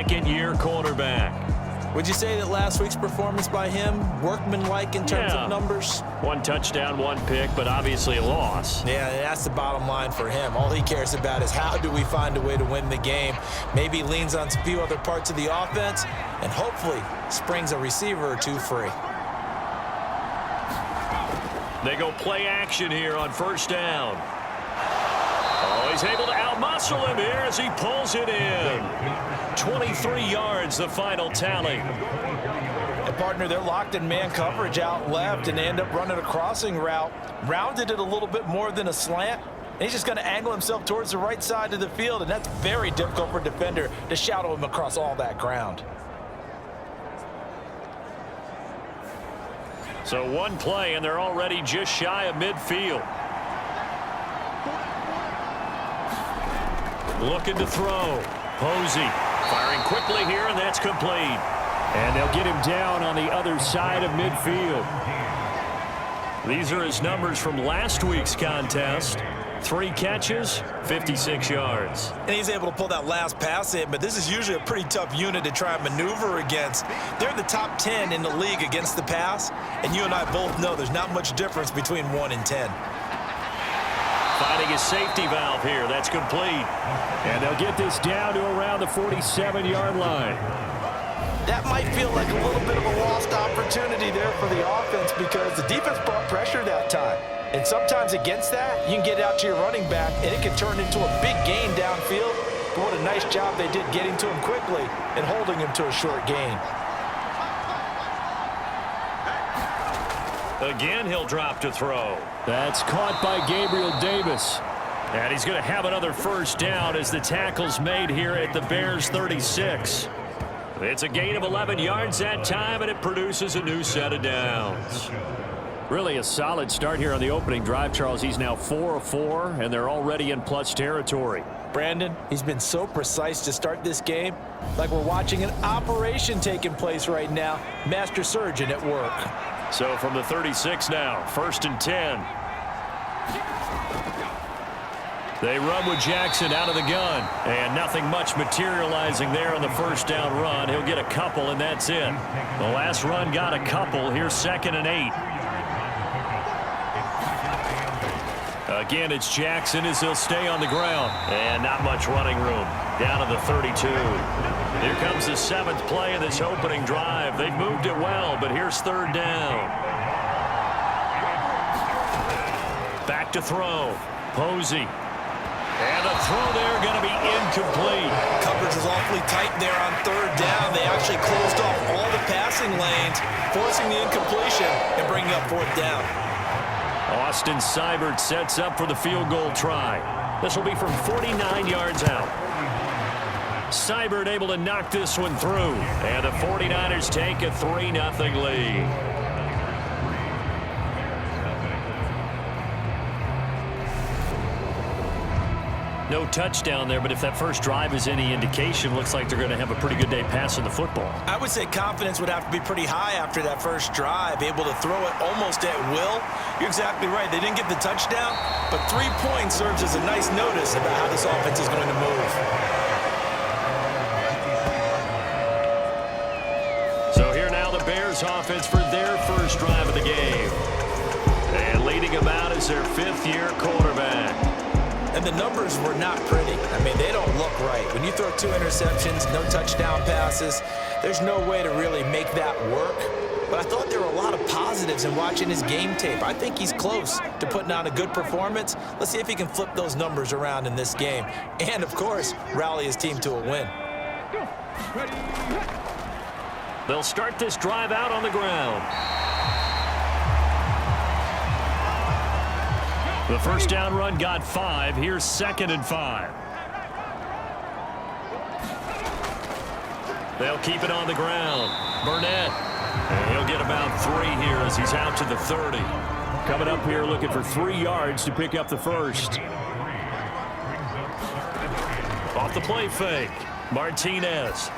second-year quarterback. Would you say that last week's performance by him, workmanlike in terms of numbers? 1 touchdown, 1 pick, but obviously a loss. Yeah, that's the bottom line for him. All he cares about is how do we find a way to win the game. Maybe leans on a few other parts of the offense and hopefully springs a receiver or two free. They go play action here on first down. Oh, he's able to outmuscle him here as he pulls it in. 23 yards, the final tally. And partner, they're locked in man coverage out left, and they end up running a crossing route. Rounded it a little bit more than a slant. And he's just going to angle himself towards the right side of the field, and that's very difficult for a defender to shadow him across all that ground. So 1 play, and they're already just shy of midfield. Looking to throw. Posey firing quickly here, and that's complete. And they'll get him down on the other side of midfield. These are his numbers from last week's contest. 3 catches, 56 yards. And he's able to pull that last pass in, but this is usually a pretty tough unit to try and maneuver against. They're in the top 10 in the league against the pass, and you and I both know there's not much difference between 1 and 10. Finding his safety valve here. That's complete. And they'll get this down to around the 47-yard line. That might feel like a little bit of a lost opportunity there for the offense because the defense brought pressure that time. And sometimes against that, you can get out to your running back, and it can turn into a big gain downfield. But what a nice job they did getting to him quickly and holding him to a short gain. Again, he'll drop to throw. That's caught by Gabriel Davis. And he's going to have another first down as the tackle's made here at the Bears' 36. It's a gain of 11 yards that time, and it produces a new set of downs. Really a solid start here on the opening drive, Charles. He's now 4 of 4, and they're already in plus territory. Brandon, he's been so precise to start this game, like we're watching an operation taking place right now. Master surgeon at work. So from the 36 now, 1st and 10. They run with Jackson out of the gun, and nothing much materializing there on the first down run. He'll get a couple, and that's it. The last run got a couple. Here's 2nd and 8. Again, it's Jackson as he'll stay on the ground. And not much running room. Down to the 32. Here comes the 7th play of this opening drive. They've moved it well, but here's 3rd down. Back to throw. Posey. And a throw there going to be incomplete. Coverage was awfully tight there on 3rd down. They actually closed off all the passing lanes, forcing the incompletion and bringing up 4th down. Austin Seibert sets up for the field goal try. This will be from 49 yards out. Seibert able to knock this one through. And the 49ers take a 3-0 lead. No touchdown there, but if that first drive is any indication, looks like they're going to have a pretty good day passing the football. I would say confidence would have to be pretty high after that first drive, able to throw it almost at will. You're exactly right. They didn't get the touchdown, but 3 points serves as a nice notice about how this offense is going to move. So here now the Bears offense for their first drive of the game. And leading them out is their 5th-year quarterback. And the numbers were not pretty. I mean, they don't look right. When you throw 2 interceptions, no touchdown passes, there's no way to really make that work. But I thought there were a lot of positives in watching his game tape. I think he's close to putting on a good performance. Let's see if he can flip those numbers around in this game. And, of course, rally his team to a win. They'll start this drive out on the ground. The first down run got 5. Here's 2nd and 5. They'll keep it on the ground. Burnett. And he'll get about 3 here as he's out to the 30. Coming up here looking for 3 yards to pick up the first. Off the play fake. Martinez.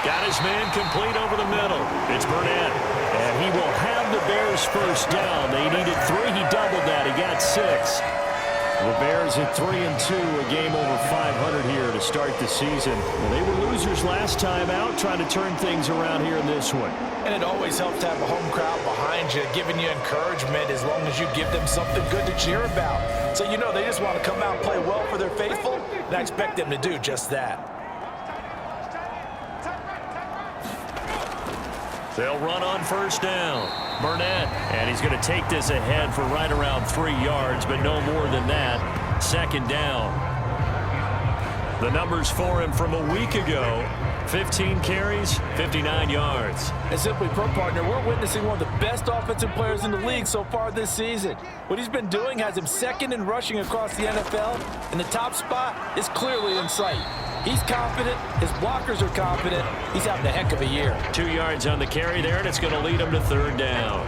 Got his man complete over the middle. It's Burnett. And he will have the Bears first down. They needed 3. He doubled that. He got 6. The Bears at 3-2, a game over 500 here to start the season. Well, they were losers last time out, trying to turn things around here in this one. And it always helps to have a home crowd behind you, giving you encouragement as long as you give them something good to cheer about. So you know they just want to come out and play well for their faithful, and I expect them to do just that. They'll run on first down. Burnett, and he's going to take this ahead for right around 3 yards, but no more than that. Second down. The numbers for him from a week ago: 15 carries, 59 yards. And simply put, partner, we're witnessing one of the best offensive players in the league so far this season. What he's been doing has him second in rushing across the NFL, and the top spot is clearly in sight. He's confident. His blockers are confident. He's having a heck of a year. 2 yards on the carry there, and it's going to lead him to third down.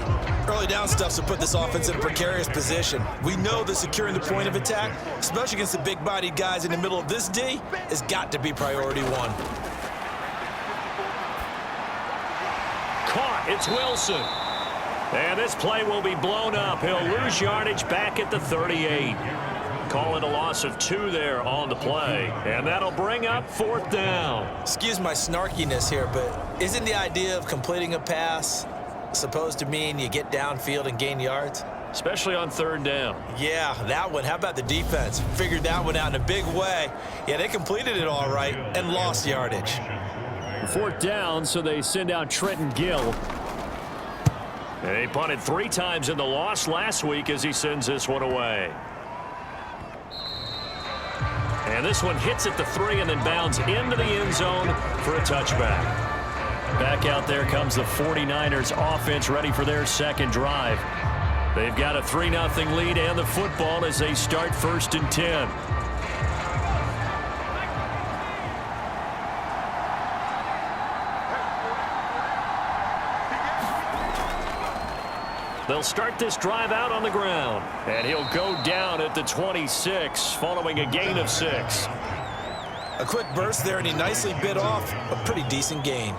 Early down stuff's to put this offense in a precarious position. We know that securing the point of attack, especially against the big-bodied guys in the middle of this D, has got to be priority one. Caught. It's Wilson. And this play will be blown up. He'll lose yardage back at the 38. Call it a loss of 2 there on the play. And that'll bring up fourth down. Excuse my snarkiness here, but isn't the idea of completing a pass supposed to mean you get downfield and gain yards? Especially on third down. Yeah, that one. How about the defense? Figured that one out in a big way. Yeah, they completed it all right and lost yardage. Fourth down, so they send out Trenton Gill. And he punted 3 times in the loss last week as he sends this one away. And this one hits at the 3 and then bounds into the end zone for a touchback. Back out there comes the 49ers offense, ready for their second drive. They've got a 3-0 lead and the football as they start 1st and 10. They'll start this drive out on the ground. And he'll go down at the 26 following a gain of 6. A quick burst there, and he nicely bit off a pretty decent gain.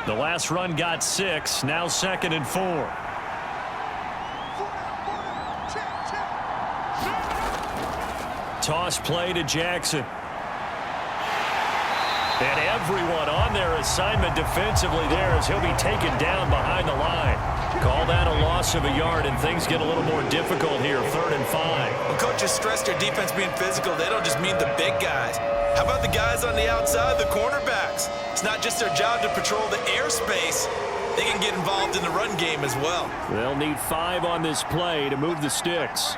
The last run got 6. Now 2nd and 4. Toss play to Jackson. And everyone on their assignment defensively there as he'll be taken down behind the line. Call that a loss of a yard, and things get a little more difficult here. 3rd and 5. When coaches stress their defense being physical, they don't just mean the big guys. How about the guys on the outside, the cornerbacks? It's not just their job to patrol the airspace. They can get involved in the run game as well. They'll need 5 on this play to move the sticks.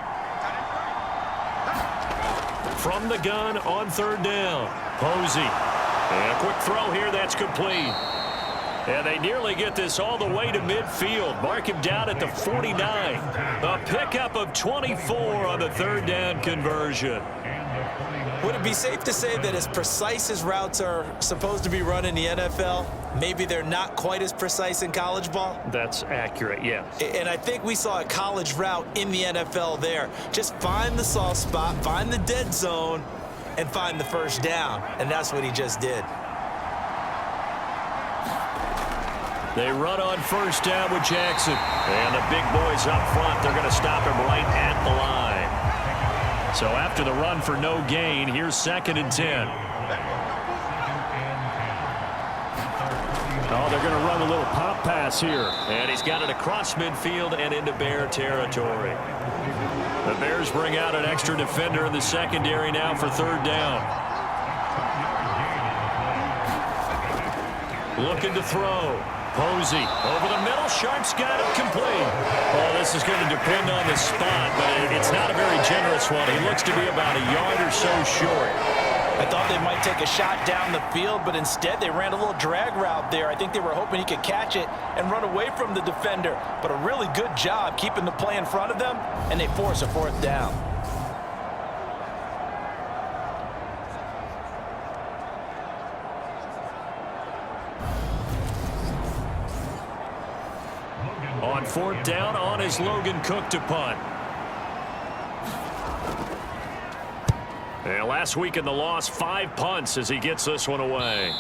From the gun on 3rd down. Posey. And a quick throw here that's complete. And they nearly get this all the way to midfield. Mark him down at the 49. A pickup of 24 on the 3rd down conversion. Would it be safe to say that as precise as routes are supposed to be run in the NFL, maybe they're not quite as precise in college ball? That's accurate, yes. And I think we saw a college route in the NFL there. Just find the soft spot, find the dead zone, and find the first down. And that's what he just did. They run on first down with Jackson. And the big boys up front, they're going to stop him right at the line. So after the run for no gain, here's 2nd and 10. Oh, they're going to run a little pop pass here. And he's got it across midfield and into Bear territory. The Bears bring out an extra defender in the secondary now for 3rd down. Looking to throw. Posey over the middle. Sharp's got it complete. Oh, this is going to depend on the spot, but it's not a very generous one. He looks to be about a yard or so short. I thought they might take a shot down the field, but instead they ran a little drag route there. I think they were hoping he could catch it and run away from the defender. But a really good job keeping the play in front of them, and they force a 4th down. On 4th down, on is Logan Cook to punt. And last week in the loss, 5 punts as he gets this one away.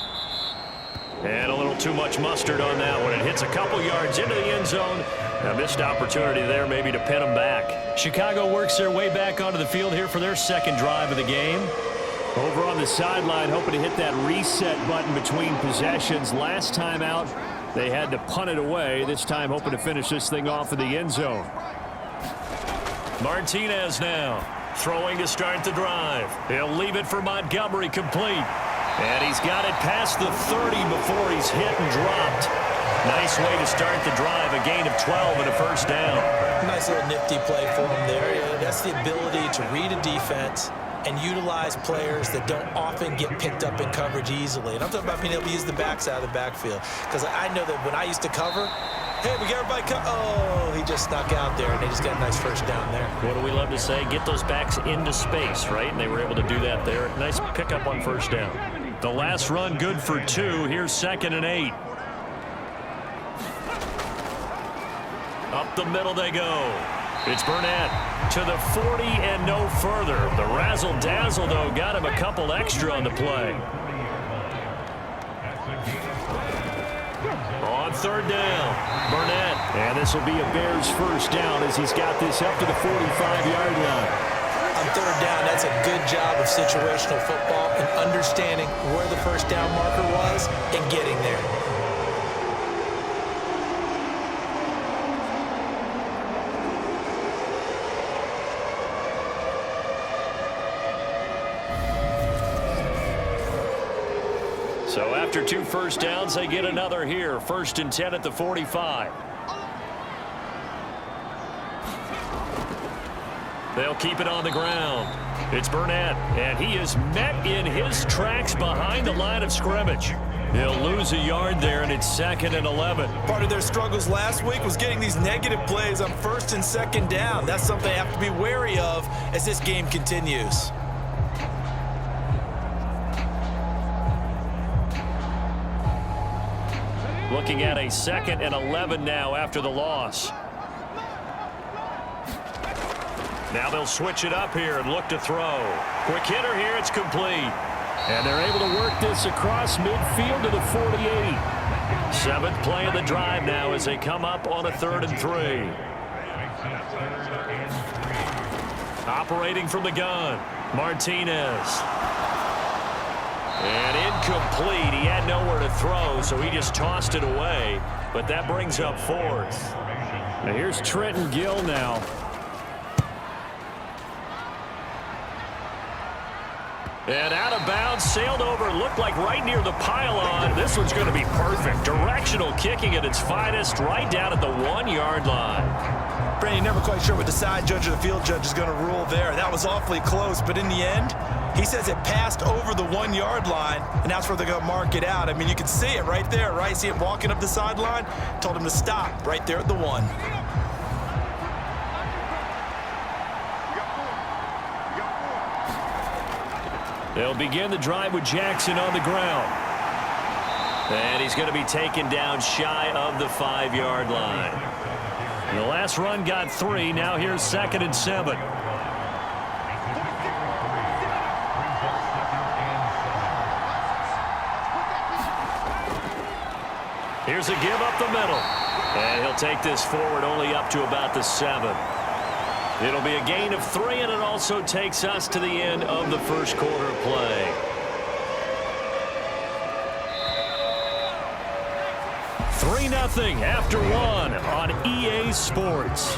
And a little too much mustard on that one. It hits a couple yards into the end zone. A missed opportunity there maybe to pin them back. Chicago works their way back onto the field here for their second drive of the game. Over on the sideline, hoping to hit that reset button between possessions. Last time out, they had to punt it away. This time hoping to finish this thing off in the end zone. Martinez now throwing to start the drive. He'll leave it for Montgomery, complete. And he's got it past the 30 before he's hit and dropped. Nice way to start the drive. A gain of 12 and a first down. Nice little nifty play for him there. That's the ability to read a defense and utilize players that don't often get picked up in coverage easily. And I'm talking about being able to use the backside of the backfield. Because I know that when I used to cover, hey, we got everybody oh, he just snuck out there, and they just got a nice first down there. What do we love to say? Get those backs into space, right? And they were able to do that there. Nice pickup on first down. The last run good for 2. Here's 2nd and 8. Up the middle they go. It's Burnett to the 40 and no further. The razzle-dazzle, though, got him a couple extra on the play. On 3rd down, Burnett. And this will be a Bears first down as he's got this up to the 45-yard line. On 3rd down, that's a good job of situational football and understanding where the first down marker was and getting there. So after 2 first downs, they get another here. 1st and 10 at the 45. They'll keep it on the ground. It's Burnett, and he is met in his tracks behind the line of scrimmage. He'll lose a yard there, and it's 2nd and 11. Part of their struggles last week was getting these negative plays on 1st and 2nd down. That's something they have to be wary of as this game continues. Looking at a 2nd and 11 now after the loss. Now they'll switch it up here and look to throw. Quick hitter here, it's complete. And they're able to work this across midfield to the 48. 7th play of the drive now as they come up on a 3rd and 3. Operating from the gun, Martinez. And incomplete. He had nowhere to throw, so he just tossed it away. But that brings up 4th. Now here's Trenton Gill now. And out of bounds, sailed over, looked like right near the pylon. This one's going to be perfect. Directional kicking at its finest, right down at the 1-yard line. Brandon, never quite sure what the side judge or the field judge is going to rule there. That was awfully close, but in the end, he says it passed over the 1-yard line, and that's where they're going to mark it out. I mean, you can see it right there, right? See him walking up the sideline? Told him to stop right there at the 1. They'll begin the drive with Jackson on the ground. And he's going to be taken down shy of the 5-yard line. And the last run got 3. Now here's 2nd and 7. Here's a give up the middle. And he'll take this forward only up to about the 7. It'll be a gain of 3, and it also takes us to the end of the first quarter of play. 3-0 after 1 on EA Sports.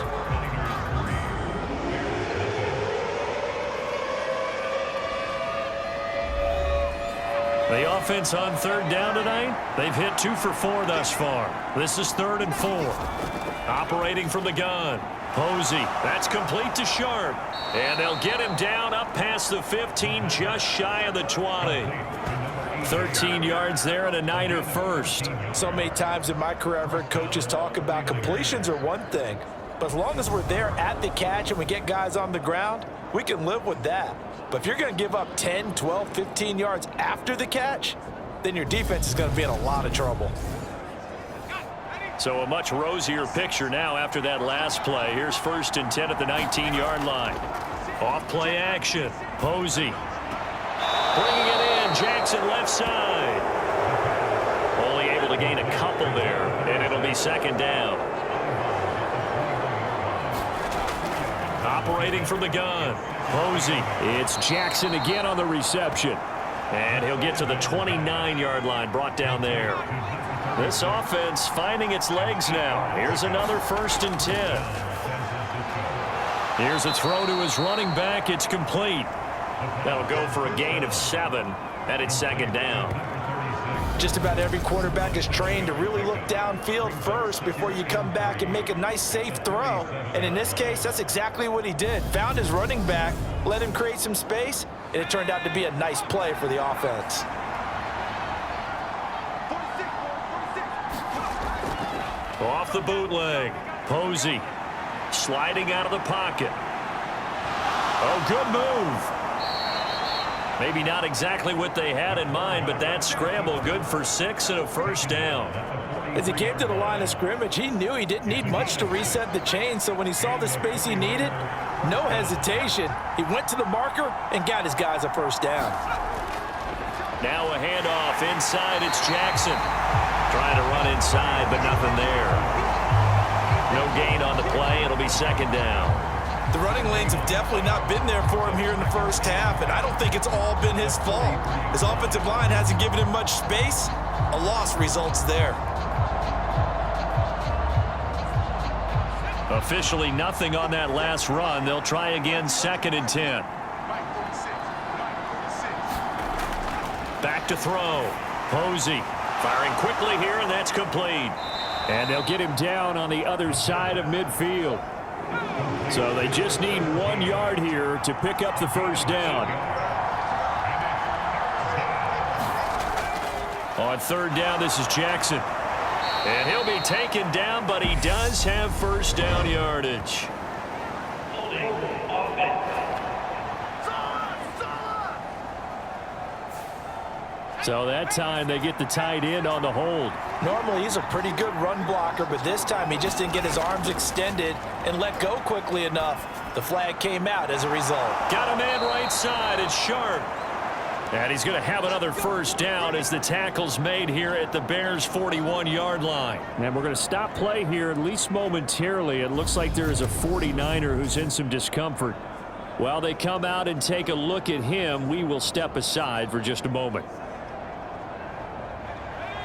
The offense on 3rd down tonight, they've hit 2 for 4 thus far. This is 3rd and 4. Operating from the gun. Posey, that's complete to Sharp. And they'll get him down up past the 15, just shy of the 20. 13 yards there and a Niner first. So many times in my career I've heard coaches talk about completions are one thing, but as long as we're there at the catch and we get guys on the ground, we can live with that. But if you're going to give up 10, 12, 15 yards after the catch, then your defense is going to be in a lot of trouble. So a much rosier picture now after that last play. Here's 1st and 10 at the 19-yard line. Off play action. Posey. Bringing it in. Jackson left side. Only to gain a couple there, and it'll be second down. Operating from the gun, Posey. It's Jackson again on the reception. And he'll get to the 29-yard line, brought down there. This offense finding its legs now. Here's another 1st and 10. Here's a throw to his running back. It's complete. That'll go for a gain of 7, and it's second down. Just about every quarterback is trained to really look downfield first before you come back and make a nice, safe throw. And in this case, that's exactly what he did. Found his running back, let him create some space, and it turned out to be a nice play for the offense. Off the bootleg, Posey sliding out of the pocket. Oh, good move. Maybe not exactly what they had in mind, but that scramble good for 6 and a 1st down. As he came to the line of scrimmage, he knew he didn't need much to reset the chain, so when he saw the space he needed, no hesitation. He went to the marker and got his guys a 1st down. Now a handoff inside. It's Jackson trying to run inside, but nothing there. No gain on the play. It'll be second down. The running lanes have definitely not been there for him here in the first half, and I don't think it's all been his fault. His offensive line hasn't given him much space. A loss results there. Officially nothing on that last run. They'll try again, 2nd and 10. Back to throw. Posey firing quickly here, and that's complete. And they'll get him down on the other side of midfield. So they just need 1 yard here to pick up the 1st down. On 3rd down, this is Jackson. And he'll be taken down, but he does have 1st down yardage. So that time they get the tight end on the hold. Normally he's a pretty good run blocker, but this time he just didn't get his arms extended and let go quickly enough. The flag came out as a result. Got a man right side. It's Sharp. And he's going to have another 1st down as the tackle's made here at the Bears' 41-yard line. And we're going to stop play here, at least momentarily. It looks like there is a 49er who's in some discomfort. While they come out and take a look at him, we will step aside for just a moment.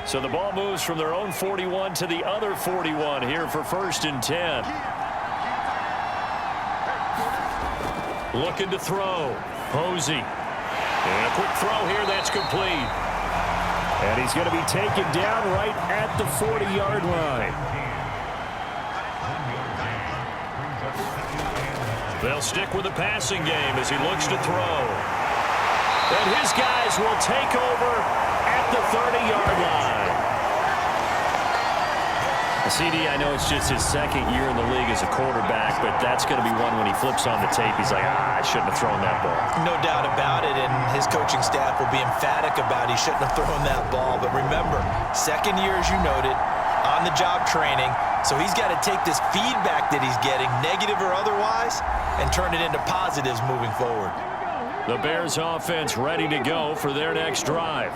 So the ball moves from their own 41 to the other 41 here for 1st and 10. Looking to throw. Posey. And a quick throw here, that's complete. And he's going to be taken down right at the 40-yard line. They'll stick with the passing game as he looks to throw. And his guys will take over at the 30-yard line. CD, I know it's just his 2nd year in the league as a quarterback, but that's going to be one when he flips on the tape. He's like, I shouldn't have thrown that ball. No doubt about it, and his coaching staff will be emphatic about he shouldn't have thrown that ball. But remember, 2nd year, as you noted, on-the-job training, so he's got to take this feedback that he's getting, negative or otherwise, and turn it into positives moving forward. The Bears offense ready to go for their next drive.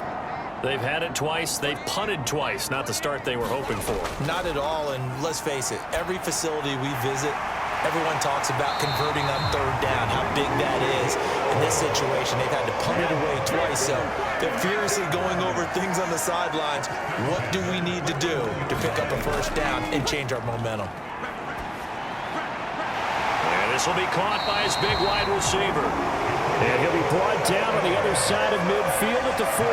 They've had it twice. They've punted twice. Not the start they were hoping for. Not at all, and let's face it, every facility we visit, everyone talks about converting on 3rd down, how big that is. In this situation, they've had to punt it away twice, so they're furiously going over things on the sidelines. What do we need to do to pick up a 1st down and change our momentum? And this will be caught by his big wide receiver. And he'll be brought down on the other side of midfield at the 43.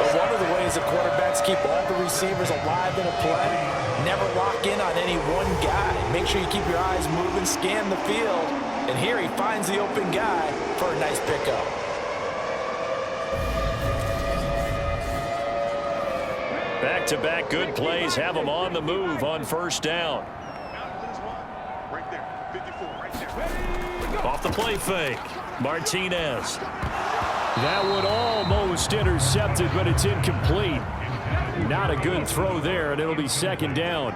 But one of the ways that quarterbacks keep all the receivers alive in a play, never lock in on any one guy. Make sure you keep your eyes moving, scan the field. And here he finds the open guy for a nice pickup. Back-to-back good plays have him on the move on 1st down. Off the play fake, Martinez. That one almost intercepted, but it's incomplete. Not a good throw there, and it'll be 2nd down.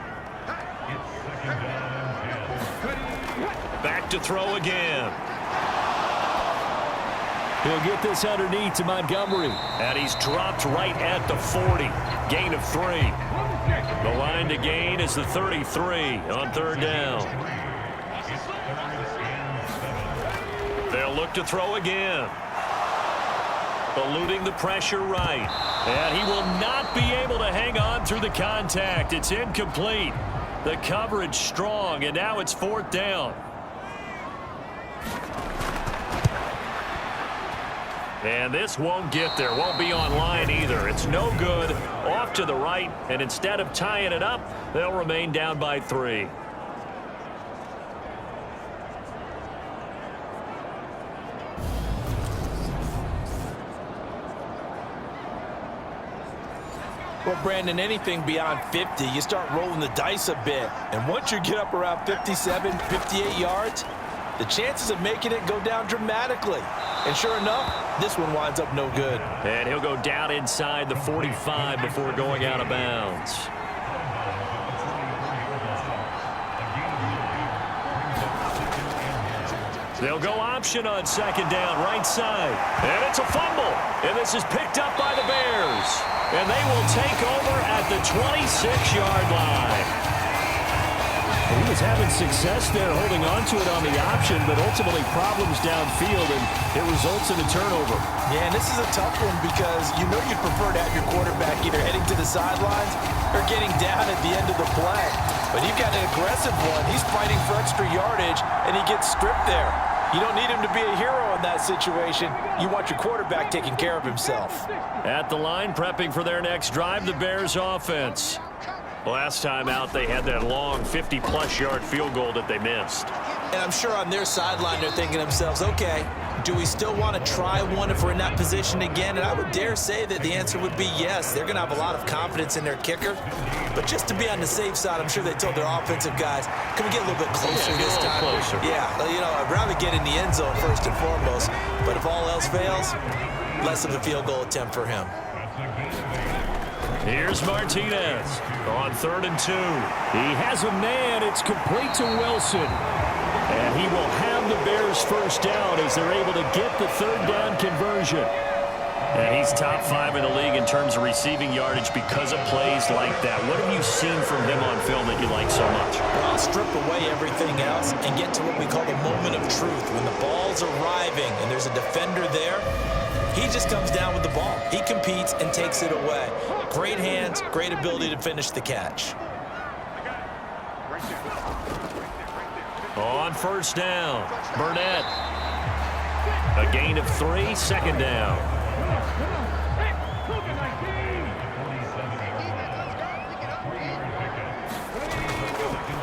Back to throw again. He'll get this underneath to Montgomery. And he's dropped right at the 40. Gain of 3. The line to gain is the 33 on third down. They'll look to throw again. Eluding the pressure right. And he will not be able to hang on through the contact. It's incomplete. The coverage strong, and now it's fourth down. And this won't get there. Won't be on line either. It's no good. Off to the right, and instead of tying it up, they'll remain down by 3. Well, Brandon, anything beyond 50, you start rolling the dice a bit. And once you get up around 57, 58 yards, the chances of making it go down dramatically. And sure enough, this one winds up no good. And he'll go down inside the 45 before going out of bounds. They'll go option on second down, right side. And it's a fumble. And this is picked up by the Bears. And they will take over at the 26-yard line. He was having success there holding on to it on the option, but ultimately problems downfield, and it results in a turnover. Yeah, and this is a tough one because you know you'd prefer to have your quarterback either heading to the sidelines or getting down at the end of the play. But you've got an aggressive one. He's fighting for extra yardage, and he gets stripped there. You don't need him to be a hero in that situation. You want your quarterback taking care of himself. At the line, prepping for their next drive, the Bears offense. Last time out, they had that long 50-plus yard field goal that they missed. And I'm sure on their sideline, they're thinking to themselves, okay, do we still want to try one if we're in that position again? And I would dare say that the answer would be yes. They're going to have a lot of confidence in their kicker. But just to be on the safe side, I'm sure they told their offensive guys, can we get a little bit closer this time? Closer. Yeah, you know, I'd rather get in the end zone first and foremost. But if all else fails, less of a field goal attempt for him. Here's Martinez on 3rd and 2. He has a man. It's complete to Wilson. And he will have the Bears first down as they're able to get the third down conversion. And he's top 5 in the league in terms of receiving yardage because of plays like that. What have you seen from him on film that you like so much? Well, I'll strip away everything else and get to what we call the moment of truth. When the ball's arriving and there's a defender there, he just comes down with the ball. He competes and takes it away. Great hands, great ability to finish the catch. On first down, Burnett. A gain of 3, second down.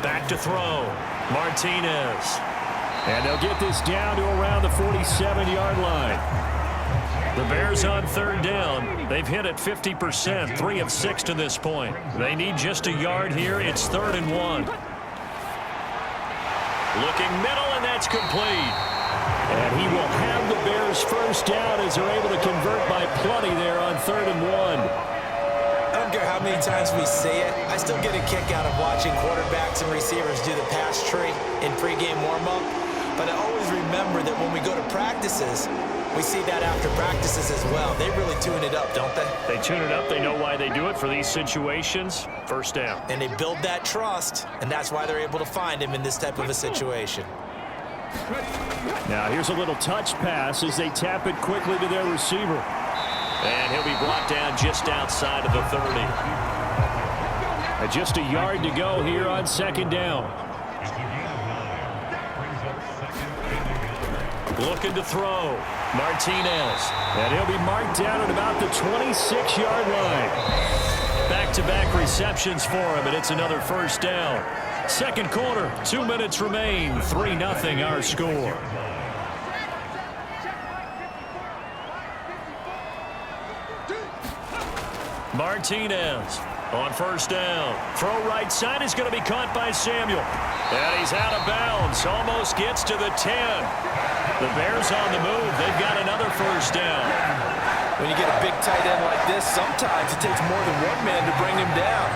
Back to throw, Martinez. And they'll get this down to around the 47-yard line. The Bears on third down. They've hit it 50%, 3 of 6 to this point. They need just a yard here. It's 3rd and 1. Looking middle, and that's complete. And he will have the Bears first down as they're able to convert by plenty there on 3rd and 1. I don't care how many times we say it, I still get a kick out of watching quarterbacks and receivers do the pass tree in pregame warm-up. But I always remember that when we go to practices, we see that after practices as well. They really tune it up, don't they? They tune it up. They know why they do it for these situations. First down. And they build that trust, and that's why they're able to find him in this type of a situation. Now here's a little touch pass as they tap it quickly to their receiver. And he'll be brought down just outside of the 30. And just a yard to go here on second down. Looking to throw, Martinez. And he'll be marked down at about the 26-yard line. Back-to-back receptions for him, and it's another first down. Second quarter, 2 minutes remain, 3-0 our score. Martinez on first down. Throw right side is going to be caught by Samuel. And he's out of bounds, almost gets to the 10. The Bears on the move. They've got another first down. When you get a big tight end like this, sometimes it takes more than one man to bring him down.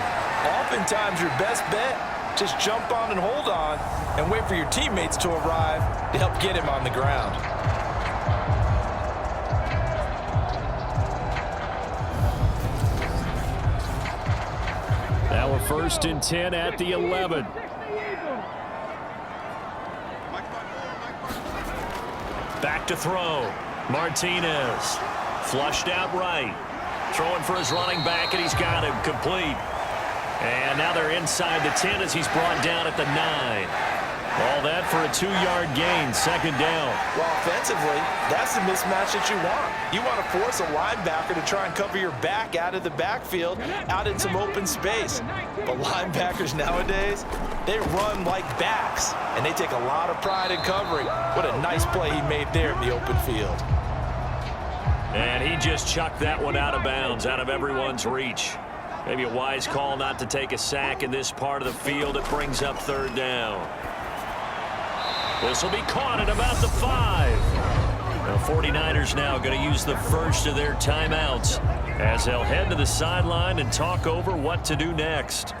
Oftentimes, your best bet, just jump on and hold on and wait for your teammates to arrive to help get him on the ground. first and 10 at the 11. Back to throw. Martinez. Flushed out right. Throwing for his running back, and he's got him complete. And now they're inside the 10 as he's brought down at the 9. All that for a 2-yard gain, second down. Well, offensively, that's the mismatch that you want. You want to force a linebacker to try and cover your back out of the backfield, out in some open space. But linebackers nowadays, they run like backs, and they take a lot of pride in covering. What a nice play he made there in the open field. And he just chucked that one out of bounds, out of everyone's reach. Maybe a wise call not to take a sack in this part of the field. It brings up third down. This will be caught at about the 5. The 49ers now going to use the first of their timeouts as they'll head to the sideline and talk over what to do next.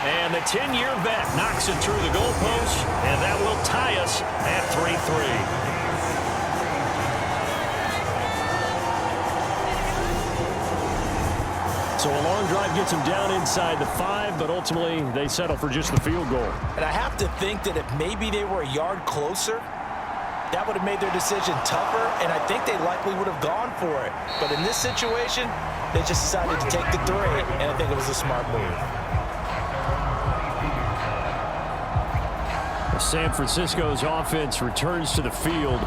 And the 10-year vet knocks it through the goalpost, and that will tie us at 3-3. So a long drive gets them down inside the 5, but ultimately they settle for just the field goal. And I have to think that if maybe they were a yard closer, that would have made their decision tougher, and I think they likely would have gone for it. But in this situation, they just decided to take the 3, and I think it was a smart move. San Francisco's offense returns to the field.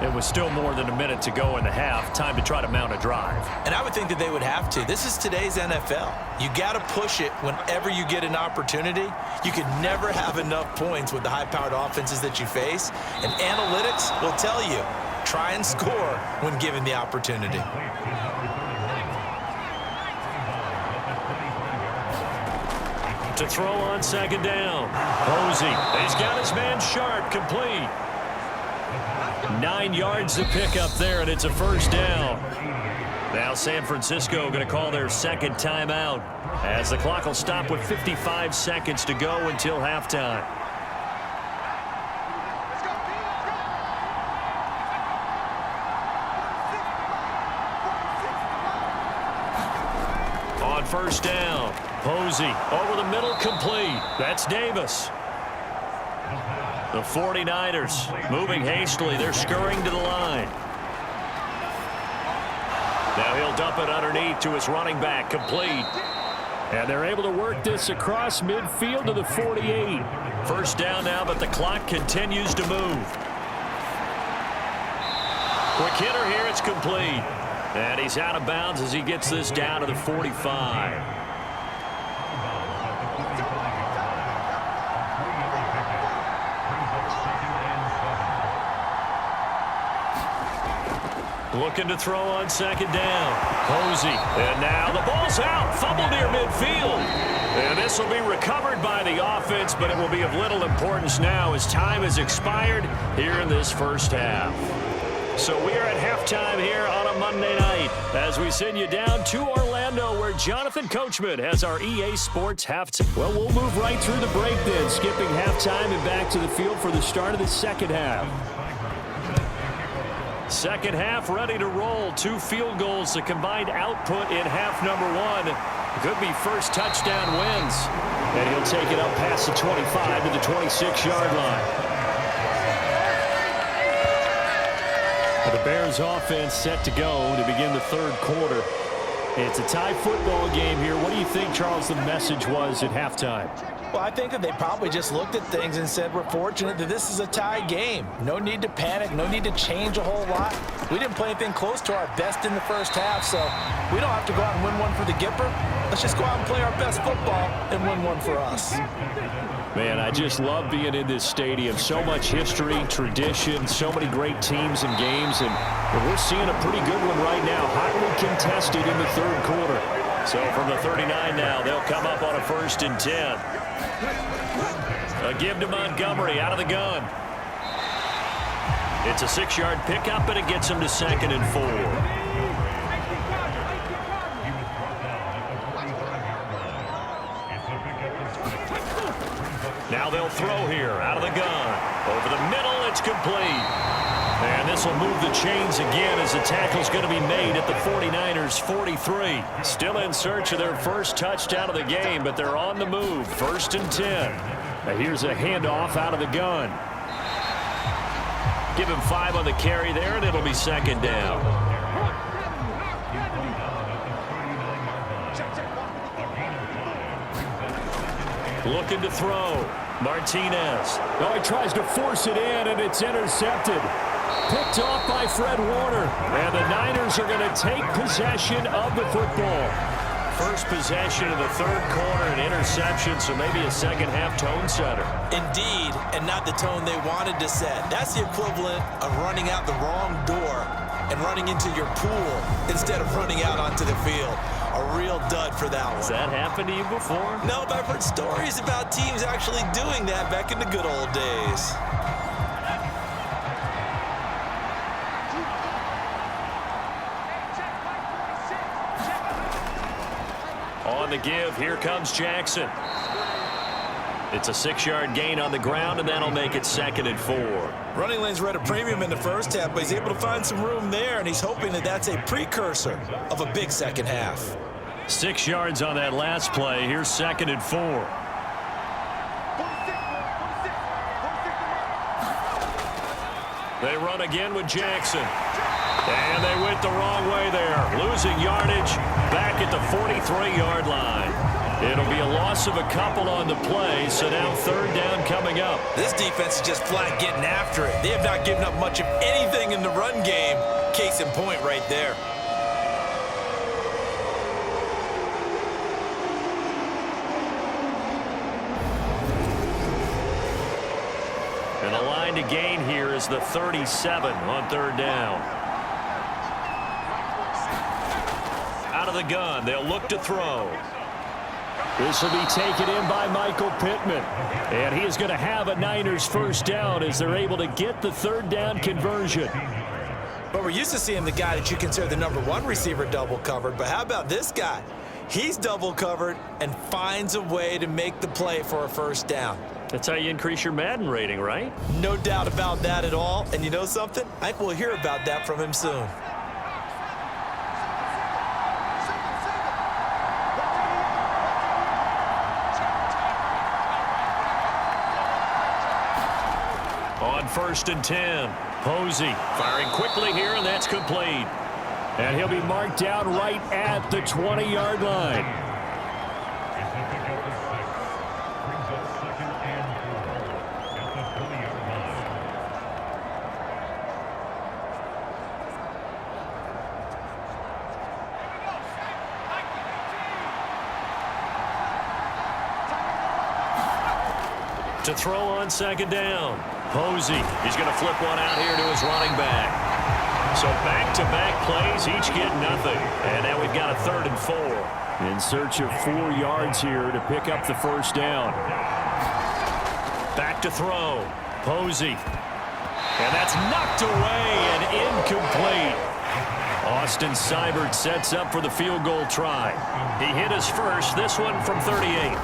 It was still more than a minute to go in the half. Time to try to mount a drive. And I would think that they would have to. This is today's NFL. You got to push it whenever you get an opportunity. You can never have enough points with the high-powered offenses that you face. And analytics will tell you, try and score when given the opportunity. To throw on second down. Posey. He's got his man Sharp complete. 9 yards to pick up there, and it's a first down. Now San Francisco going to call their second timeout as the clock will stop with 55 seconds to go until halftime. On first down, Posey over the middle, complete. That's Davis. The 49ers moving hastily. They're scurrying to the line. Now he'll dump it underneath to his running back, complete. And they're able to work this across midfield to the 48. First down now, but the clock continues to move. Quick hitter here, it's complete. And he's out of bounds as he gets this down to the 45. Looking to throw on second down. Posey. And now the ball's out. Fumble near midfield. And this will be recovered by the offense, but it will be of little importance now as time has expired here in this first half. So we are at halftime here on a Monday night as we send you down to Orlando where Jonathan Coachman has our EA Sports halftime. Well, we'll move right through the break then, skipping halftime and back to the field for the start of the second half. Second half ready to roll. 2 field goals, the combined output in half number 1. Could be first touchdown wins. And he'll take it up past the 25 to the 26-yard line. The Bears offense set to go to begin the third quarter. It's a tie football game here. What do you think, Charles, the message was at halftime? Well, I think that they probably just looked at things and said, we're fortunate that this is a tie game. No need to panic, no need to change a whole lot. We didn't play anything close to our best in the first half, so we don't have to go out and win one for the Gipper. Let's just go out and play our best football and win one for us. Man, I just love being in this stadium. So much history, tradition, so many great teams and games, and we're seeing a pretty good one right now, hotly contested in the third quarter. So from the 39 now, they'll come up on a 1st and 10. A give to Montgomery out of the gun. It's a 6-yard pickup, and it gets him to 2nd and 4. Now they'll throw here out of the gun. Over the middle, it's complete. And this will move the chains again as the tackle's going to be made at the 49ers 43. Still in search of their first touchdown of the game, but they're on the move. 1st and 10. Now here's a handoff out of the gun. Give him 5 on the carry there, and it'll be 2nd down. Looking to throw. Martinez. Oh, he tries to force it in, and it's intercepted. Picked off by Fred Warner. And the Niners are going to take possession of the football. First possession of the 3rd quarter, an interception, so maybe a second-half tone setter. Indeed, and not the tone they wanted to set. That's the equivalent of running out the wrong door and running into your pool instead of running out onto the field. A real dud for that one. Has that happened to you before? No, but I've heard stories about teams actually doing that back in the good old days. On the give, here comes Jackson. It's a 6-yard gain on the ground, and that'll make it 2nd and 4. Running lanes were at a premium in the first half, but he's able to find some room there, and he's hoping that that's a precursor of a big second half. 6 yards on that last play. Here's 2nd and 4. They run again with Jackson. And they went the wrong way there. Losing yardage back at the 43-yard line. It'll be a loss of a couple on the play, so now 3rd down coming up. This defense is just flat getting after it. They have not given up much of anything in the run game. Case in point right there. And the line to gain here is the 37 on 3rd down. Out of the gun, they'll look to throw. This will be taken in by Michael Pittman. And he is going to have a Niners 1st down as they're able to get the 3rd down conversion. But we're used to seeing the guy that you consider the #1 receiver double covered. But how about this guy? He's double covered and finds a way to make the play for a 1st down. That's how you increase your Madden rating, right? No doubt about that at all. And you know something? I think we'll hear about that from him soon. On 1st and 10, Posey firing quickly here, and that's complete. And he'll be marked down right at the 20-yard line. To throw on 2nd down. Posey, he's going to flip one out here to his running back. So back-to-back plays, each get nothing. And now we've got a 3rd and 4. In search of 4 yards here to pick up the 1st down. Back to throw. Posey. And that's knocked away and incomplete. Austin Seibert sets up for the field goal try. He hit his first, this one from 38.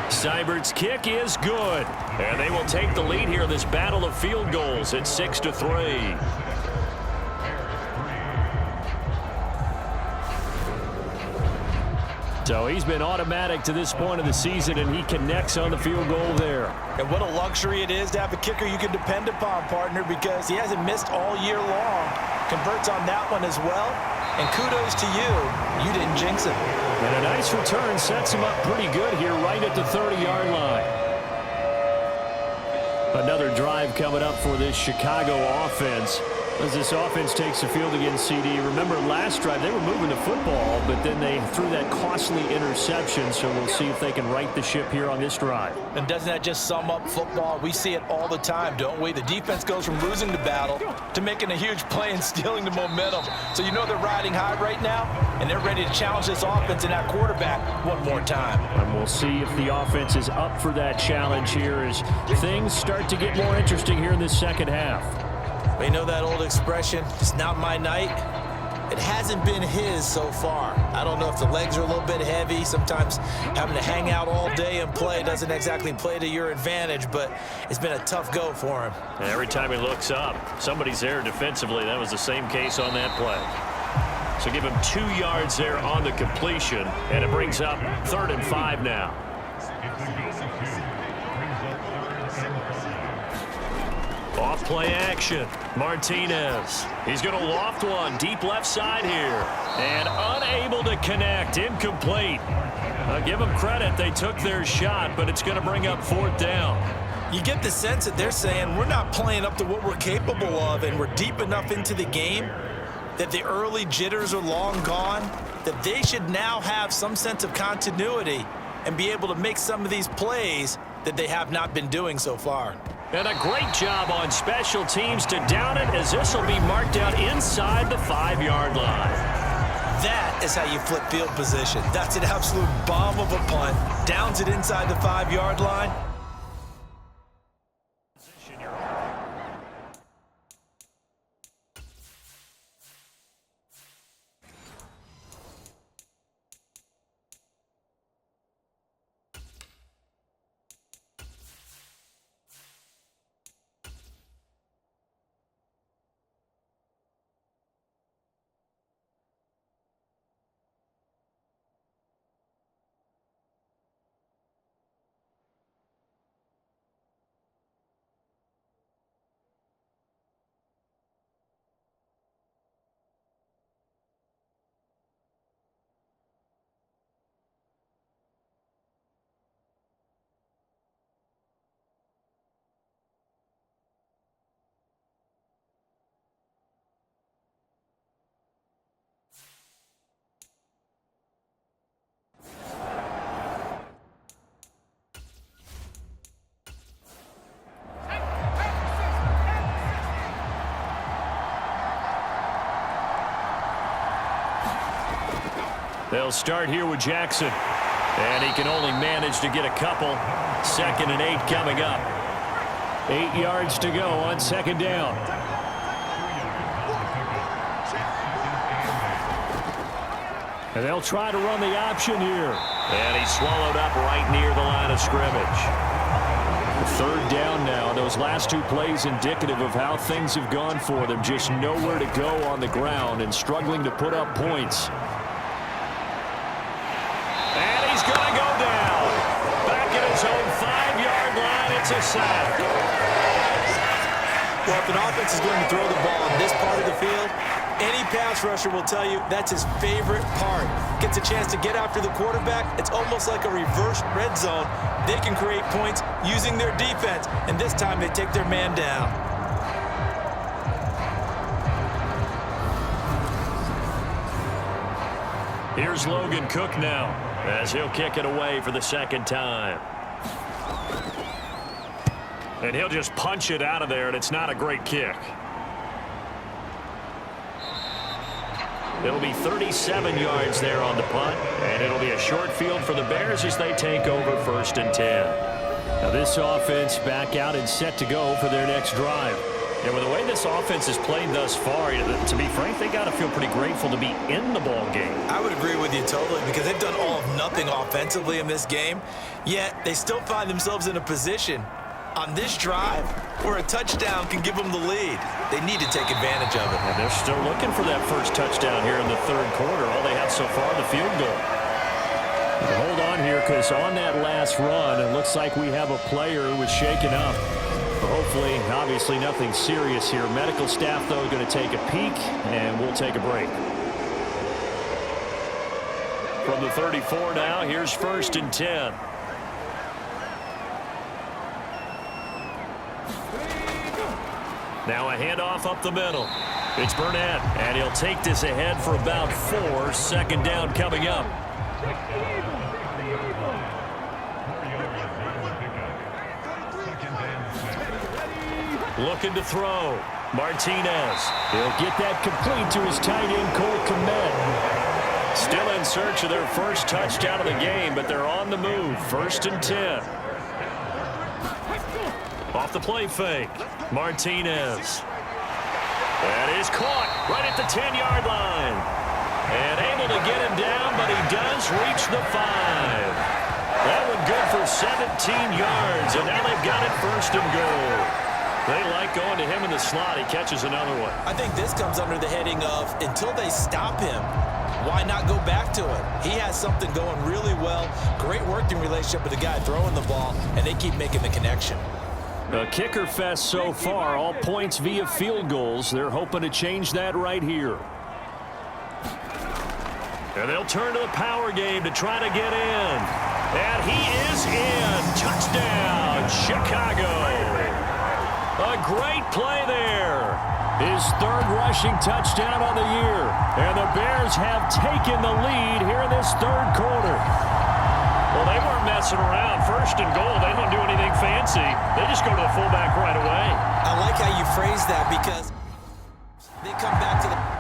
Seibert's kick is good. And they will take the lead here in this battle of field goals at 6-3. So he's been automatic to this point of the season, and he connects on the field goal there. And what a luxury it is to have a kicker you can depend upon, partner, because he hasn't missed all year long. Converts on that one as well. And kudos to you. You didn't jinx him. And a nice return sets him up pretty good here right at the 30-yard line. Another drive coming up for this Chicago offense. As this offense takes the field against CD. Remember last drive they were moving the football, but then they threw that costly interception, so we'll see if they can right the ship here on this drive. And doesn't that just sum up football? We see it all the time, don't we? The defense goes from losing the battle to making a huge play and stealing the momentum. So you know they're riding high right now, and they're ready to challenge this offense and that quarterback one more time. And we'll see if the offense is up for that challenge here as things start to get more interesting here in this second half. You know that old expression, it's not my night? It hasn't been his so far. I don't know if the legs are a little bit heavy. Sometimes having to hang out all day and play doesn't exactly play to your advantage, but it's been a tough go for him. And every time he looks up, somebody's there defensively. That was the same case on that play. So give him 2 yards there on the completion, and it brings up 3rd and 5 now. Off play action. Martinez. He's going to loft one deep left side here. And unable to connect. Incomplete. I'll give them credit. They took their shot, but it's going to bring up 4th down. You get the sense that they're saying we're not playing up to what we're capable of, and we're deep enough into the game that the early jitters are long gone, that they should now have some sense of continuity and be able to make some of these plays that they have not been doing so far. And a great job on special teams to down it, as this will be marked out inside the 5-yard line. That is how you flip field position. That's an absolute bomb of a punt. Downs it inside the 5-yard line. They'll start here with Jackson. And he can only manage to get a couple. 2nd and 8 coming up. 8 yards to go on 2nd down. And they'll try to run the option here. And he's swallowed up right near the line of scrimmage. 3rd down now. Those last 2 plays indicative of how things have gone for them. Just nowhere to go on the ground and struggling to put up points. And he's going to go down. Back at his own 5-yard line. It's a sack. Well, if an offense is going to throw the ball on this part of the field, any pass rusher will tell you that's his favorite part. Gets a chance to get after the quarterback. It's almost like a reverse red zone. They can create points using their defense, and this time they take their man down. Here's Logan Cook now, as he'll kick it away for the 2nd time. And he'll just punch it out of there, and it's not a great kick. It'll be 37 yards there on the punt, and it'll be a short field for the Bears as they take over 1st and 10. Now this offense back out and set to go for their next drive. And with the way this offense has played thus far, to be frank, they got to feel pretty grateful to be in the ball game. I would agree with you totally, because they've done all of nothing offensively in this game, yet they still find themselves in a position on this drive where a touchdown can give them the lead. They need to take advantage of it. And they're still looking for that first touchdown here in the 3rd quarter. All they have so far, the field goal. Hold on here, because on that last run, it looks like we have a player who was shaken up. Hopefully, obviously nothing serious here. Medical staff, though, going to take a peek, and we'll take a break. From the 34 now, here's 1st and 10. Now a handoff up the middle. It's Burnett, and he'll take this ahead for about 4. 2nd down coming up. Looking to throw. Martinez. He'll get that complete to his tight end, Cole Kmet. Still in search of their first touchdown of the game, but they're on the move. 1st and 10. Off the play fake. Martinez. That is caught right at the 10-yard line. And able to get him down, but he does reach the 5. That one good for 17 yards, and now they've got it first and goal. They like going to him in the slot. He catches another one. I think this comes under the heading of until they stop him, why not go back to it? He has something going really well. Great working relationship with the guy throwing the ball, and they keep making the connection. A kicker fest so far, all points via field goals. They're hoping to change that right here. And they'll turn to the power game to try to get in. And he is in. Touchdown, Chicago. A great play there. His third rushing touchdown on the year. And the Bears have taken the lead here in this third quarter. Well, they weren't messing around. First and goal, they don't do anything fancy. They just go to the fullback right away. I like how you phrase that because they come back to the...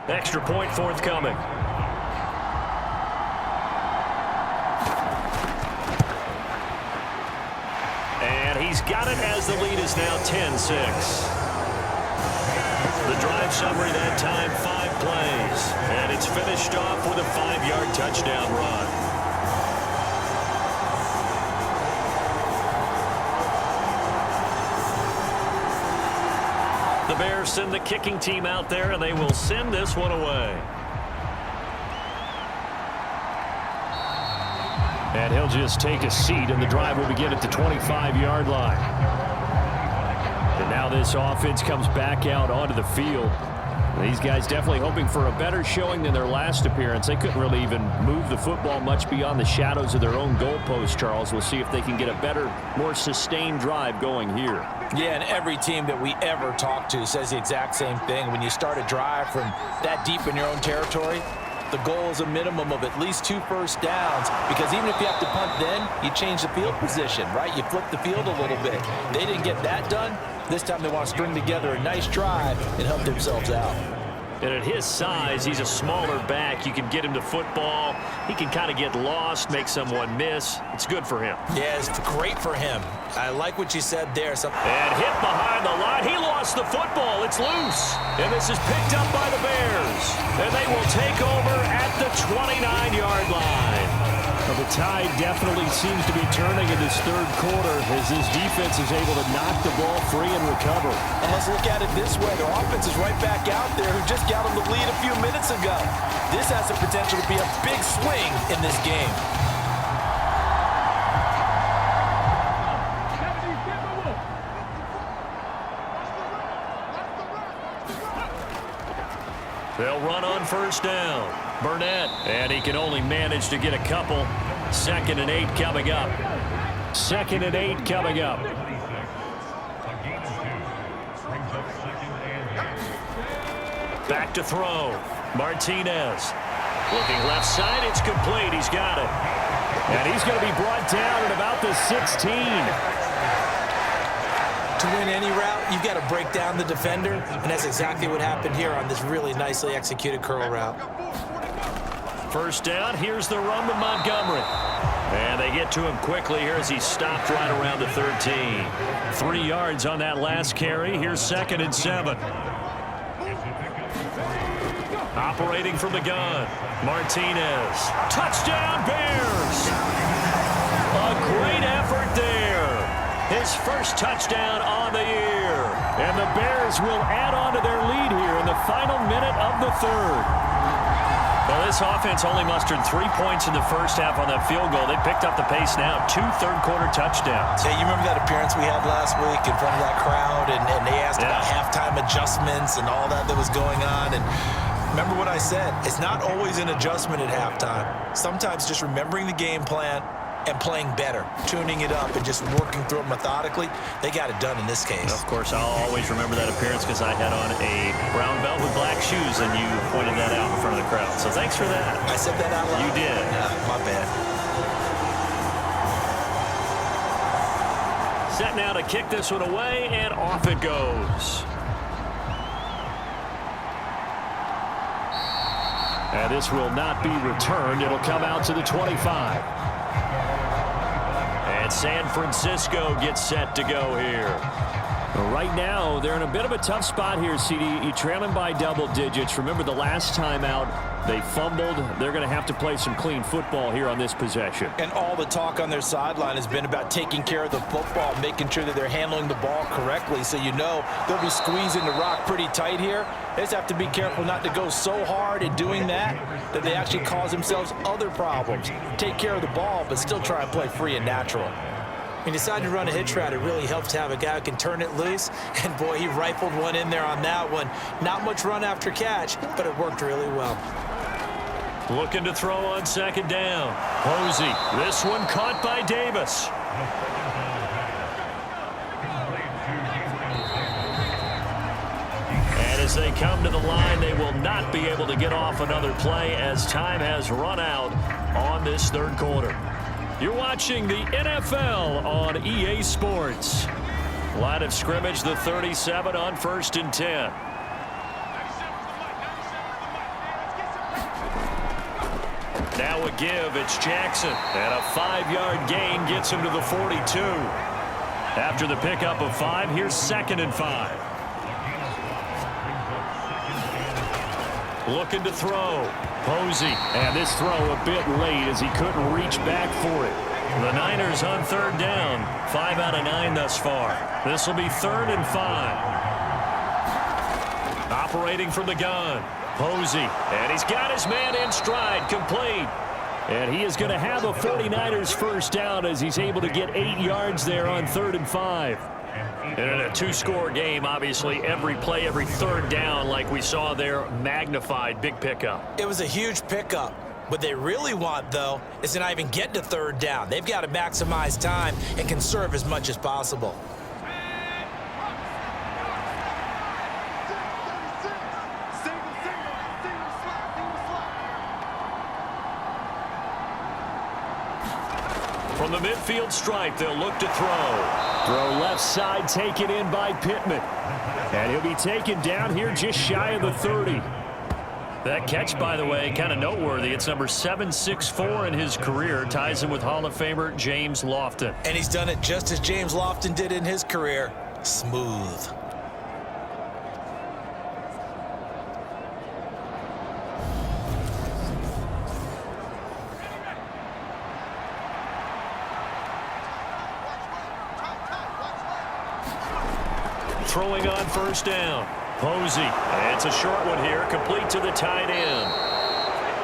Extra point forthcoming. And he's got it as the lead is now 10-6. The drive summary that time, 5 plays. And it's finished off with a 5-yard touchdown run. The Bears send the kicking team out there, and they will send this one away. And he'll just take a seat, and the drive will begin at the 25-yard line. And now this offense comes back out onto the field. These guys definitely hoping for a better showing than their last appearance. They couldn't really even move the football much beyond the shadows of their own goalpost, Charles. We'll see if they can get a better, more sustained drive going here. Yeah, and every team that we ever talk to says the exact same thing. When you start a drive from that deep in your own territory, the goal is a minimum of at least 2 first downs, because even if you have to punt then, you change the field position, right? You flip the field a little bit. They didn't get that done. This time they want to string together a nice drive and help themselves out. And at his size, he's a smaller back. You can get him to football. He can kind of get lost, make someone miss. It's good for him. Yeah, it's great for him. I like what you said there. And hit behind the line. He lost the football. It's loose. And this is picked up by the Bears. And they will take over at the 29-yard line. Well, the tide definitely seems to be turning in this third quarter as this defense is able to knock the ball free and recover. And let's look at it this way. Their offense is right back out there who just got them the lead a few minutes ago. This has the potential to be a big swing in this game. They'll run on first down. Burnett, and he can only manage to get a couple. 2nd and 8 coming up. 2nd and 8 coming up. Back to throw. Martinez. Looking left side, it's complete. He's got it. And he's going to be brought down at about the 16. To win any route, you've got to break down the defender, and that's exactly what happened here on this really nicely executed curl route. First down, here's the run to Montgomery. And they get to him quickly here as he stopped right around the 13. 3 yards on that last carry. Here's 2nd and 7. Operating from the gun, Martinez. Touchdown, Bears! A great effort there. His first touchdown on the year. And the Bears will add on to their lead here in the final minute of the third. Well, this offense only mustered 3 points in the first half on that field goal. They picked up the pace now. 2 third-quarter touchdowns. Yeah, you remember that appearance we had last week in front of that crowd, and they asked about halftime adjustments and all that was going on. And remember what I said. It's not always an adjustment at halftime. Sometimes just remembering the game plan and playing better, tuning it up and just working through it methodically. They got it done in this case. Of course, I'll always remember that appearance because I had on a brown belt with black shoes, and you pointed that out in front of the crowd. So thanks for that. I said that out loud? You did. My bad. Set now to kick this one away, and off it goes. And this will not be returned. It'll come out to the 25. And San Francisco gets set to go here. Right now, they're in a bit of a tough spot here, CD. You're trailing by double digits. Remember the last time out, they fumbled. They're going to have to play some clean football here on this possession. And all the talk on their sideline has been about taking care of the football, making sure that they're handling the ball correctly. So you know they'll be squeezing the rock pretty tight here. They just have to be careful not to go so hard in doing that they actually cause themselves other problems. Take care of the ball, but still try and play free and natural. He decided to run a hitch route. It really helps to have a guy who can turn it loose. And, boy, he rifled one in there on that one. Not much run after catch, but it worked really well. Looking to throw on second down. Posey. This one caught by Davis. And as they come to the line, they will not be able to get off another play as time has run out on this third quarter. You're watching the NFL on EA Sports. Line of scrimmage, the 37 on 1st and 10. Now a give, it's Jackson. And a 5-yard gain gets him to the 42. After the pickup of 5, here's 2nd and 5. Looking to throw. Posey. And this throw a bit late as he couldn't reach back for it. The Niners on 3rd down. 5 out of 9 thus far. This will be 3rd and 5. Operating from the gun. Posey. And he's got his man in stride. Complete. And he is going to have a 49ers first down as he's able to get 8 yards there on 3rd and 5. And in a 2-score game, obviously, every play, every 3rd down, like we saw there, magnified. Big pickup. It was a huge pickup. What they really want, though, is to not even get to 3rd down. They've got to maximize time and conserve as much as possible. From the midfield stripe, they'll look to throw. Throw left side, taken in by Pittman. And he'll be taken down here just shy of the 30. That catch, by the way, kind of noteworthy. It's number 764 in his career. Ties him with Hall of Famer James Lofton. And he's done it just as James Lofton did in his career. Smooth. Throwing on 1st down. Posey. And it's a short one here, complete to the tight end.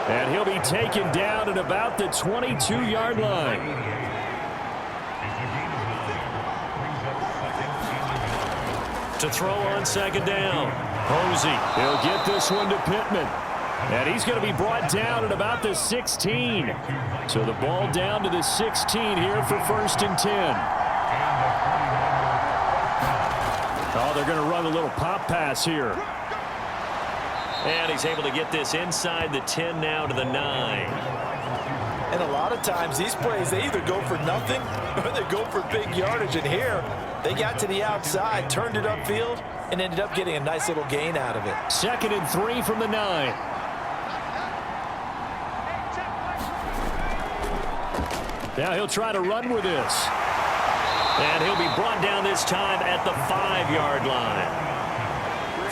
And he'll be taken down at about the 22-yard line. To throw on 2nd down. Posey. He'll get this one to Pittman. And he's going to be brought down at about the 16. So the ball down to the 16 here for 1st and 10. Oh, they're going to run a little pop pass here. And he's able to get this inside the 10 now to the 9. And a lot of times these plays, they either go for nothing or they go for big yardage. And here, they got to the outside, turned it upfield, and ended up getting a nice little gain out of it. 2nd and 3 from the 9. Now he'll try to run with this. And he'll be brought down this time at the 5-yard line.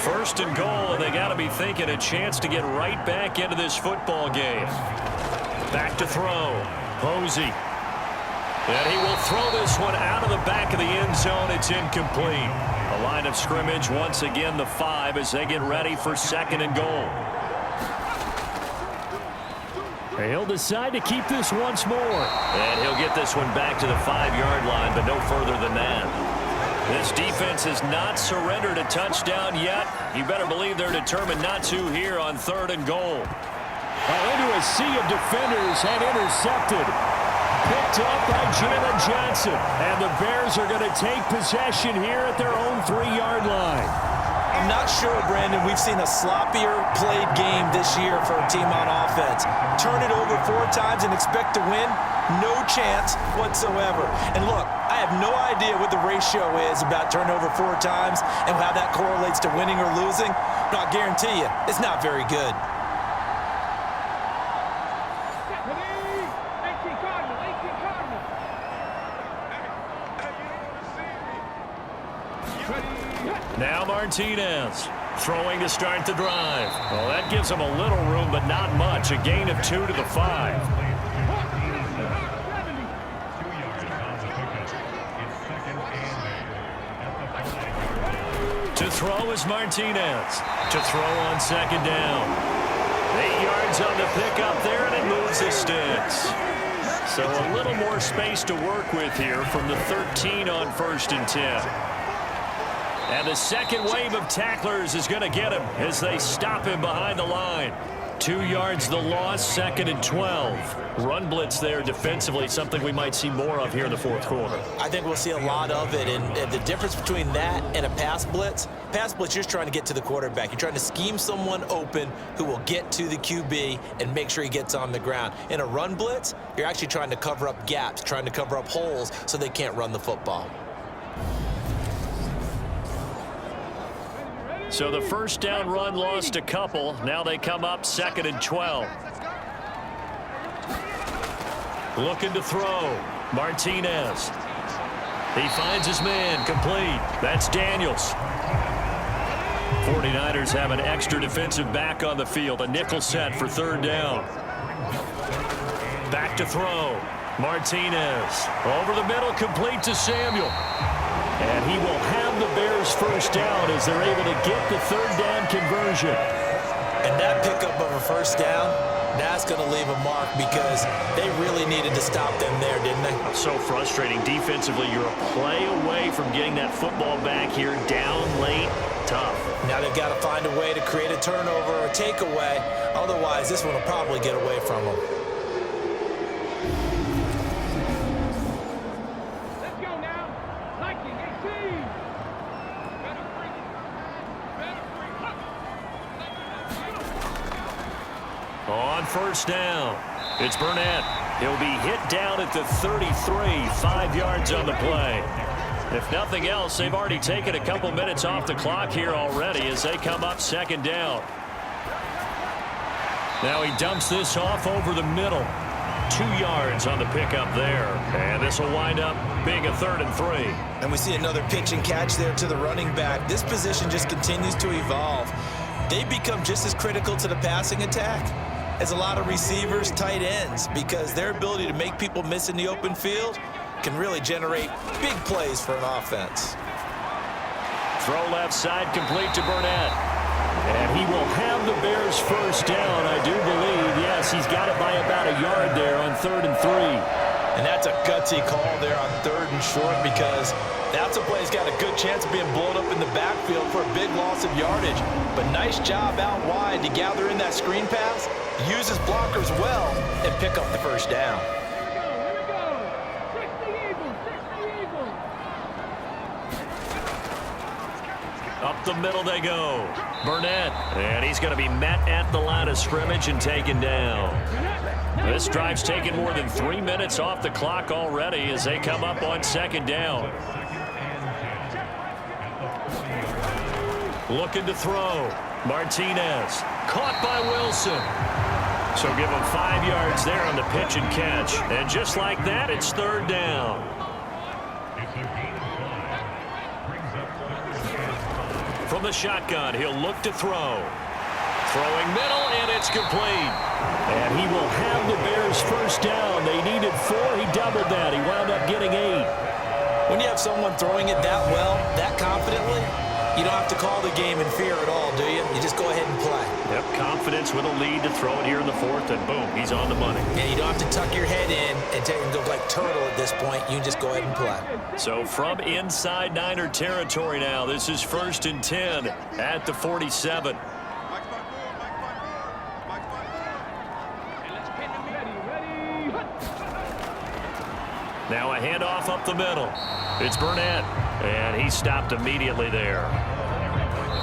First and goal, and they got to be thinking a chance to get right back into this football game. Back to throw. Posey. And he will throw this one out of the back of the end zone. It's incomplete. A line of scrimmage, once again, the 5 as they get ready for second and goal. He'll decide to keep this once more. And he'll get this one back to the 5-yard line, but no further than that. This defense has not surrendered a touchdown yet. You better believe they're determined not to here on third and goal. Into a sea of defenders and intercepted. Picked up by Jalen Johnson. And the Bears are going to take possession here at their own 3-yard line. I'm not sure, Brandon, we've seen a sloppier played game this year for a team on offense. Turn it over 4 times and expect to win? No chance whatsoever. And look, I have no idea what the ratio is about turnover 4 times and how that correlates to winning or losing, but I'll guarantee you, it's not very good. Now Martinez throwing to start the drive. Well, that gives them a little room, but not much. A gain of 2 to the 5. To throw is Martinez. To throw on second down. 8 yards on the pickup there, and it moves the sticks. So a little more space to work with here from the 13 on 1st and 10. And the second wave of tacklers is going to get him as they stop him behind the line. 2 yards the loss, 2nd and 12. Run blitz there defensively, something we might see more of here in the 4th quarter. I think we'll see a lot of it, and the difference between that and a pass blitz, you're just trying to get to the quarterback. You're trying to scheme someone open who will get to the QB and make sure he gets on the ground. In a run blitz, you're actually trying to cover up gaps, trying to cover up holes so they can't run the football. So the first down run lost a couple. Now they come up 2nd and 12. Looking to throw. Martinez. He finds his man. Complete. That's Daniels. 49ers have an extra defensive back on the field. A nickel set for 3rd down. Back to throw. Martinez. Over the middle. Complete to Samuel. And he will have the Bears first down as they're able to get the 3rd down conversion. And that pickup of a first down, that's going to leave a mark because they really needed to stop them there, didn't they? So frustrating. Defensively, you're a play away from getting that football back here. Down late, tough. Now they've got to find a way to create a turnover or a takeaway. Otherwise, this one will probably get away from them. On first down, it's Burnett. He'll be hit down at the 33, 5 yards on the play. If nothing else, they've already taken a couple minutes off the clock here already as they come up 2nd down. Now he dumps this off over the middle. 2 yards on the pickup there. And this will wind up being a 3rd and 3. And we see another pitch and catch there to the running back. This position just continues to evolve. They become just as critical to the passing attack as a lot of receivers, tight ends, because their ability to make people miss in the open field can really generate big plays for an offense. Throw left side, complete to Burnett. And he will have the Bears first down, I do believe. Yes, he's got it by about a yard there on 3rd and 3. And that's a gutsy call there on 3rd and short because that's a play that's got a good chance of being blown up in the backfield for a big loss of yardage. But nice job out wide to gather in that screen pass, use his blockers well, and pick up the first down. Up the middle they go. Burnett. And he's going to be met at the line of scrimmage and taken down. This drive's taken more than 3 minutes off the clock already as they come up on 2nd down. Looking to throw. Martinez. Caught by Wilson. So give him 5 yards there on the pitch and catch. And just like that, it's 3rd down. From the shotgun. He'll look to throw. Throwing middle, and it's complete. And he will have the Bears first down. They needed 4. He doubled that. He wound up getting 8. When you have someone throwing it that well, that confidently, you don't have to call the game in fear at all, do you? You just go ahead and play. Yep, confidence with a lead to throw it here in the 4th, and boom, he's on the money. And you don't have to tuck your head in and go like turtle at this point. You can just go ahead and play. So from inside Niner territory now, this is 1st and 10 at the 47. Now a handoff up the middle. It's Burnett, and he stopped immediately there.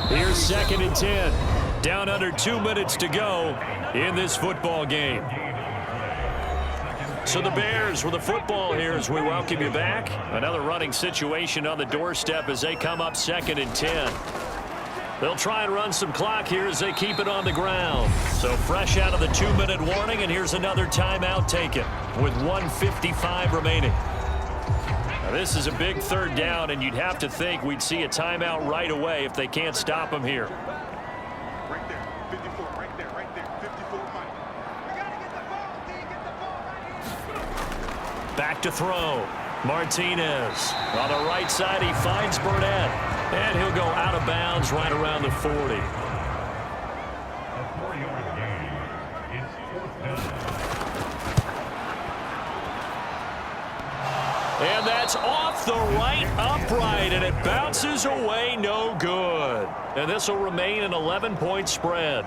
Here's 2nd and 10. Down under 2 minutes to go in this football game. So the Bears with the football here as we welcome you back. Another running situation on the doorstep as they come up 2nd and 10. They'll try and run some clock here as they keep it on the ground. So fresh out of the 2-minute warning, and here's another timeout taken with 1:55 remaining. Now this is a big 3rd down, and you'd have to think we'd see a timeout right away if they can't stop them here. Right there, 54, right there, 54, Mike. We gotta get the ball, D, get the ball right here. Back to throw. Martinez. On the right side, he finds Burnett. And he'll go out of bounds right around the 40. And that's off the right upright, and it bounces away no good. And this will remain an 11-point spread.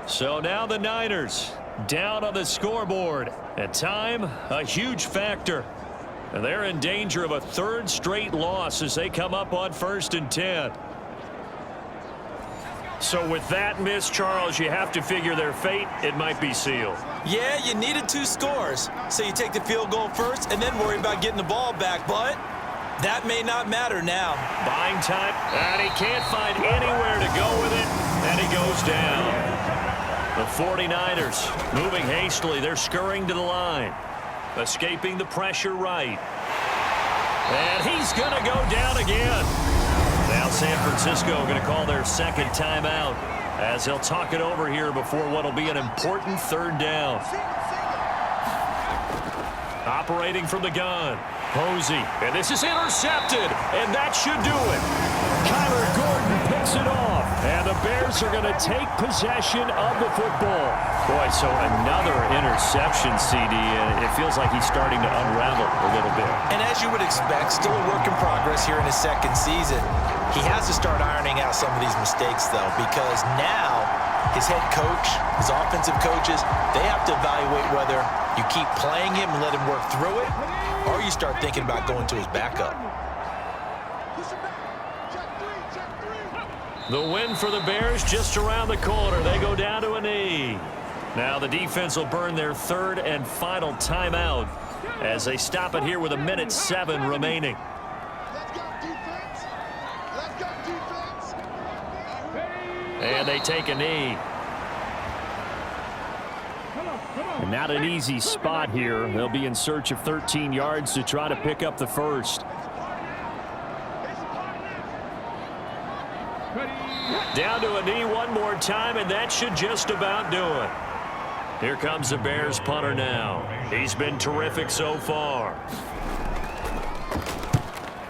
So now the Niners down on the scoreboard. And time, a huge factor. And they're in danger of a 3rd straight loss as they come up on 1st and 10. So with that miss, Charles, you have to figure their fate. It might be sealed. Yeah, you needed 2 scores. So you take the field goal first and then worry about getting the ball back. But that may not matter now. Buying time, and he can't find anywhere to go with it. And he goes down. The 49ers moving hastily. They're scurrying to the line. Escaping the pressure right. And he's going to go down again. Now San Francisco going to call their 2nd timeout as they'll talk it over here before what will be an important 3rd down. Operating from the gun. Posey. And this is intercepted. And that should do it. Kyler Gordon picks it off. And the Bears are going to take possession of the football. Boy, so another interception, CD, and it feels like he's starting to unravel a little bit. And as you would expect, still a work in progress here in his 2nd season. He has to start ironing out some of these mistakes, though, because now his head coach, his offensive coaches, they have to evaluate whether you keep playing him and let him work through it, or you start thinking about going to his backup. The win for the Bears just around the corner. They go down to a knee. Now the defense will burn their 3rd and final timeout as they stop it here with 1:07 remaining. Let's go, defense. Let's go, defense. And they take a knee. And not an easy spot here. They'll be in search of 13 yards to try to pick up the 1st. Down to a knee one more time, and that should just about do it. Here comes the Bears punter now. He's been terrific so far.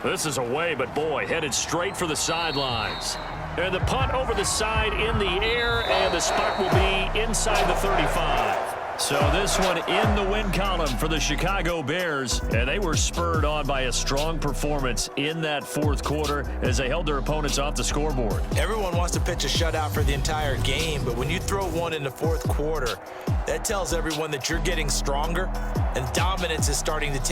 This is away, but boy, headed straight for the sidelines. And the punt over the side in the air, and the spot will be inside the 35. So this one in the win column for the Chicago Bears, and they were spurred on by a strong performance in that 4th quarter as they held their opponents off the scoreboard. Everyone wants to pitch a shutout for the entire game, but when you throw one in the 4th quarter, that tells everyone that you're getting stronger and dominance is starting to take